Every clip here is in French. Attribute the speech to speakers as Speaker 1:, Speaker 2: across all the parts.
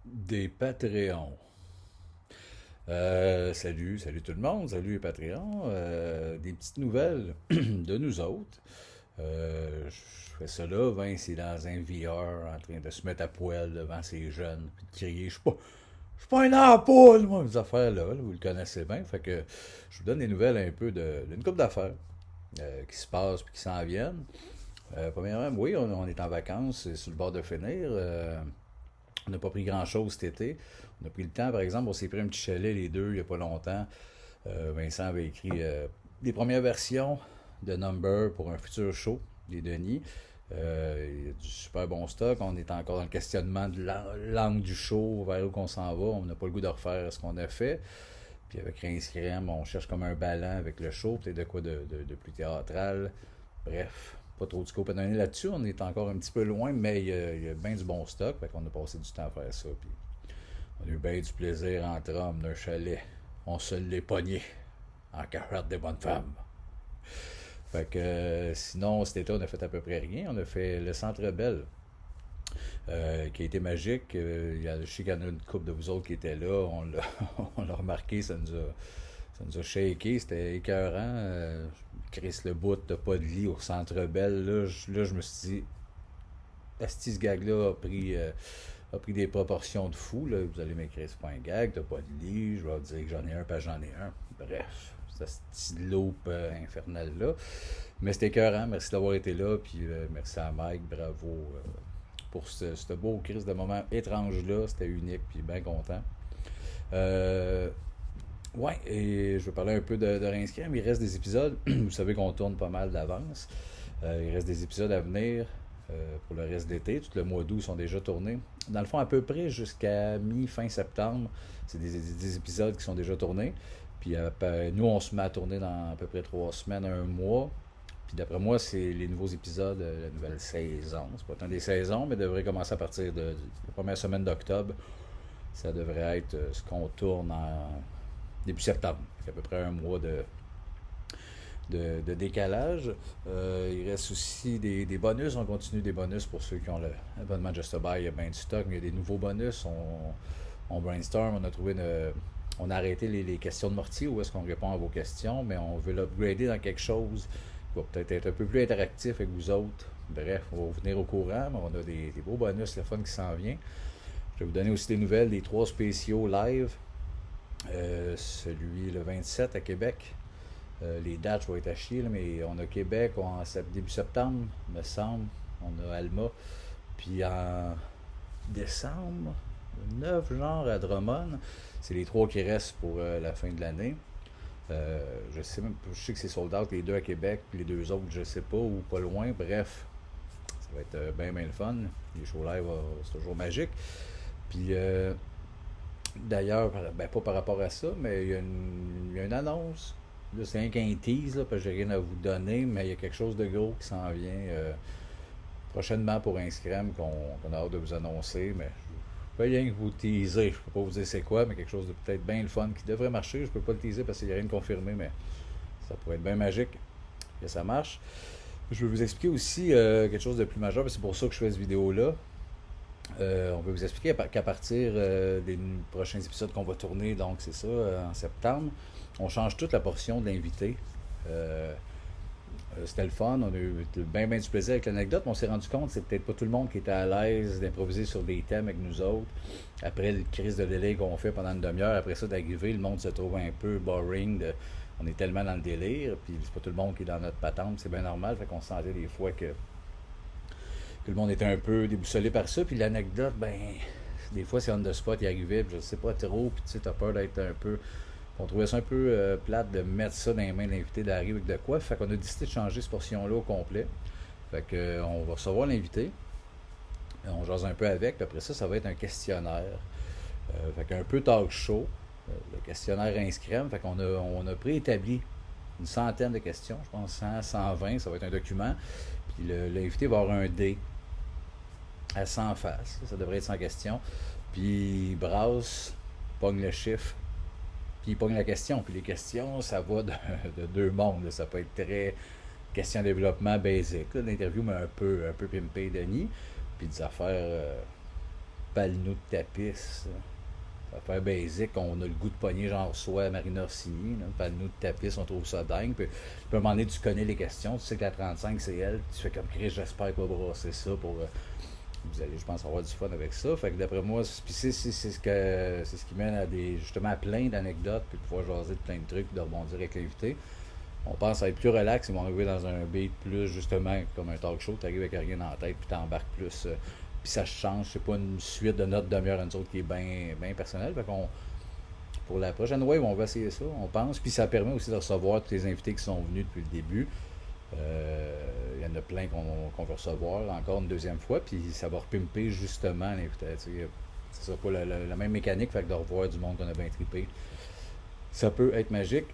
Speaker 1: Des Patreons. Salut tout le monde, salut les Patreons. Des petites nouvelles de nous autres. Je fais ça là, Vince est dans un VR en train de se mettre à poil devant ses jeunes, puis de crier, je suis pas un ampoule, moi, mes affaires là, vous le connaissez bien. Fait que je vous donne des nouvelles un peu d'une couple d'affaires qui se passent puis qui s'en viennent. Premièrement, oui, on est en vacances, c'est sur le bord de finir. On n'a pas pris grand-chose cet été. On a pris le temps, par exemple, on s'est pris un petit chalet, les deux, il n'y a pas longtemps. Vincent avait écrit les premières versions de Number pour un futur show des Denis. Il y a du super bon stock. On est encore dans le questionnement de l'angle du show, vers où qu'on s'en va. On n'a pas le goût de refaire ce qu'on a fait. Puis avec Rince Crème, on cherche comme un ballon avec le show, peut-être de quoi de plus théâtral. Bref, pas trop de scope à donner là-dessus. On est encore un petit peu loin, mais il y a bien du bon stock. Fait qu'on a passé du temps à faire ça. Puis on a eu bien du plaisir entre hommes d'un chalet. On se l'est pogné en cachette des bonnes femmes. Fait que sinon, cet été, on a fait à peu près rien. On a fait le Centre Bell, qui a été magique. Je sais qu'il y en a une couple de vous autres qui étaient là. On l'a remarqué, ça nous a shaké. C'était écœurant. Chris le bout, t'as pas de lit au Centre Bell. Là, je me suis dit, est-ce que ce gag-là a pris des proportions de fou. Là. Vous allez m'écrire, c'est pas un gag, t'as pas de lit, je vais vous dire que j'en ai un, pas j'en ai un. Bref, c'est ce petit loop infernal-là. Mais c'était écœurant, merci d'avoir été là, puis merci à Mike, bravo pour ce beau crise de moment étrange-là, c'était unique, puis bien content. Euh, ouais, et je vais parler un peu de réinscrire, mais il reste des épisodes, vous savez qu'on tourne pas mal d'avance. Il reste des épisodes à venir pour le reste d'été. Tout le mois d'août sont déjà tournés. Dans le fond, à peu près jusqu'à mi-fin septembre, c'est des épisodes qui sont déjà tournés. Puis nous, on se met à tourner dans à peu près 3 semaines, un mois. Puis d'après moi, c'est les nouveaux épisodes, la nouvelle saison. C'est pas tant des saisons, mais devrait commencer à partir de la première semaine d'octobre. Ça devrait être ce qu'on tourne en début septembre. À peu près un mois de décalage. Il reste aussi des bonus. On continue des bonus pour ceux qui ont l'abonnement Just Buy. Il y a bien du stock, mais il y a des nouveaux bonus. On brainstorm, on a arrêté les questions de mortier où est-ce qu'on répond à vos questions, mais on veut l'upgrader dans quelque chose qui va peut-être être un peu plus interactif avec vous autres. Bref, on va vous tenir au courant, mais on a des beaux bonus, le fun qui s'en vient. Je vais vous donner aussi des nouvelles des 3 spéciaux live. Celui le 27 à Québec, les dates, je vais être à chier, là, mais on a Québec en début septembre, me semble. On a Alma. Puis en décembre, le 9 genre à Drummond. C'est les trois qui restent pour la fin de l'année. Je sais que c'est sold out les deux à Québec, puis les deux autres, je sais pas, ou pas loin. Bref, ça va être bien, bien le fun. Les shows live, c'est toujours magique. Puis d'ailleurs, ben, pas par rapport à ça, mais il y a une annonce. Là, c'est un qu'un tease, là, parce que j'ai rien à vous donner, mais il y a quelque chose de gros qui s'en vient prochainement pour Instagram qu'on a hâte de vous annoncer. Mais je peux rien que vous teaser. Je peux pas vous dire c'est quoi, mais quelque chose de peut-être bien le fun qui devrait marcher. Je peux pas le teaser parce qu'il n'y a rien de confirmé, mais ça pourrait être bien magique que ça marche. Je vais vous expliquer aussi quelque chose de plus majeur, c'est pour ça que je fais cette vidéo-là. On va vous expliquer qu'à partir des prochains épisodes qu'on va tourner, donc c'est ça, en septembre, on change toute la portion de l'invité. Euh, C'était le fun, on a eu bien, bien du plaisir avec l'anecdote, mais on s'est rendu compte que c'est peut-être pas tout le monde qui était à l'aise d'improviser sur des thèmes avec nous autres. Après le crise de délai qu'on fait pendant une demi-heure, après ça d'arriver, le monde se trouve un peu boring. On est tellement dans le délire, puis c'est pas tout le monde qui est dans notre patente, c'est bien normal, fait qu'on se sentait des fois que le monde était un peu déboussolé par ça. Puis l'anecdote, ben, des fois c'est on the spot, il arrivait, puis je sais pas trop, puis tu sais, t'as peur d'être un peu. On trouvait ça un peu plate de mettre ça dans les mains de l'invité d'arriver avec de quoi. Fait qu'on a décidé de changer cette portion-là au complet. Fait que on va recevoir l'invité, on jase un peu avec, puis après ça, ça va être un questionnaire. Fait qu'un peu talk show. Le questionnaire inscrit. Fait qu'on a préétabli une centaine de questions, je pense 100, 120, ça va être un document. Puis l'invité va avoir un dé à 100 faces. Ça devrait être sans question. Puis il brasse, pogne le chiffre, puis il pogne la question. Puis les questions, ça va de deux mondes. Ça peut être très question de développement basique, d'interview, mais un peu pimpé Denis. Puis des affaires Palneau de Tapis. Ça fait basic, on a le goût de pogner genre soit Marina Orsini, là, Palneau de Tapis, on trouve ça dingue. Puis à un moment donné, tu connais les questions, tu sais que la 35 c'est elle, tu fais comme Chris, j'espère qu'il va brasser ça pour. Vous allez, je pense, avoir du fun avec ça. Fait que d'après moi, c'est ce qui mène à justement à plein d'anecdotes, puis pouvoir jaser de plein de trucs, puis de rebondir avec l'invité. On pense à être plus relax, ils vont arriver dans un beat plus justement comme un talk show, tu arrives avec rien en tête, puis t'embarques plus. Puis ça change, c'est pas une suite de notre demi-heure à nous autres qui est bien personnelle. Fait qu'on, pour la prochaine wave, on va essayer ça, on pense. Puis ça permet aussi de recevoir tous les invités qui sont venus depuis le début. Il y en a plein qu'on va recevoir encore une deuxième fois, puis ça va repimper justement l'invitation. Ce sera pas la même mécanique, fait que de revoir du monde qu'on a bien trippé. Ça peut être magique.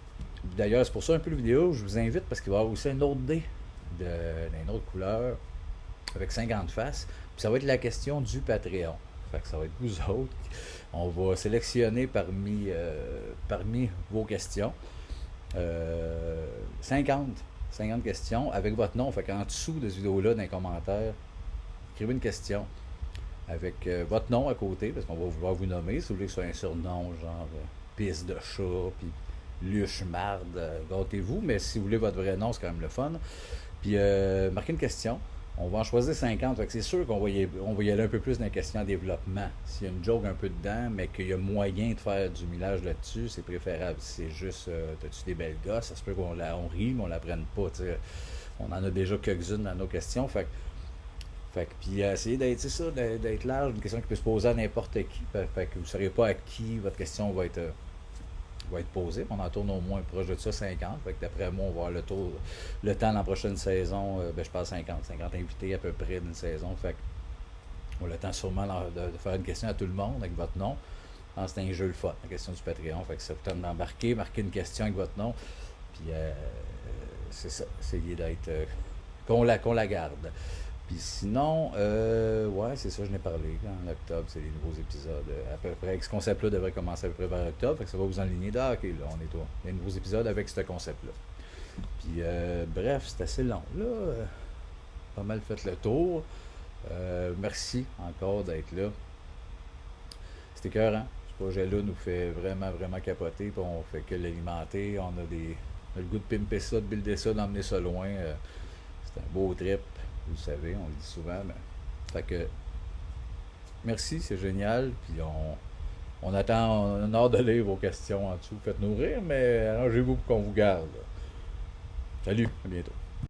Speaker 1: D'ailleurs, c'est pour ça un peu la vidéo, je vous invite parce qu'il va y avoir aussi un autre dé d'une autre couleur avec 50 faces. Puis ça va être la question du Patreon. Fait que ça va être vous autres. On va sélectionner parmi vos questions 50 questions avec votre nom. Fait qu'en dessous de cette vidéo-là, dans les commentaires, écrivez une question avec votre nom à côté, parce qu'on va vouloir vous nommer. Si vous voulez que ce soit un surnom, genre pisse de chat, puis luche marde, gâtez-vous. Mais si vous voulez votre vrai nom, c'est quand même le fun. Puis marquez une question. On va en choisir 50. Fait que c'est sûr qu'on va y aller un peu plus dans les questions en développement. S'il y a une joke un peu dedans, mais qu'il y a moyen de faire du millage là-dessus, c'est préférable. Si c'est juste, t'as-tu des belles gosses, ça se peut qu'on rit, mais on la prenne pas. T'sais. On en a déjà quelques-unes dans nos questions. Fait que puis essayer d'être large, une question qui peut se poser à n'importe qui. Fait que vous ne saurez pas à qui votre question va être posée. On en tourne au moins proche de ça 50. Fait que d'après moi, on va avoir le temps dans la prochaine saison. Je parle 50 invités à peu près d'une saison. Fait que on a le temps sûrement de faire une question à tout le monde avec votre nom. C'est un jeu le fun, la question du Patreon. Fait que ça vous tente d'embarquer, marquer une question avec votre nom. Puis c'est ça, essayer d'être qu'on la garde. Puis sinon, ouais, c'est ça, je n'ai parlé. En octobre, c'est les nouveaux épisodes. À peu près, ce concept-là devrait commencer à peu près vers octobre. Fait que ça va vous enligner. Ok, là, on est toi. Les nouveaux épisodes avec ce concept-là. Puis, bref, c'est assez long. Là, pas mal fait le tour. Merci encore d'être là. C'était écœurant. Ce projet-là nous fait vraiment capoter. Puis on fait que l'alimenter. On a le goût de pimper ça, de builder ça, d'emmener ça loin. C'est un beau trip. Vous le savez, on le dit souvent. Mais... Fait que merci, c'est génial. Puis on attend, on a hâte de lire vos questions en dessous. Faites-nous rire, mais arrangez-vous pour qu'on vous garde. Salut, à bientôt.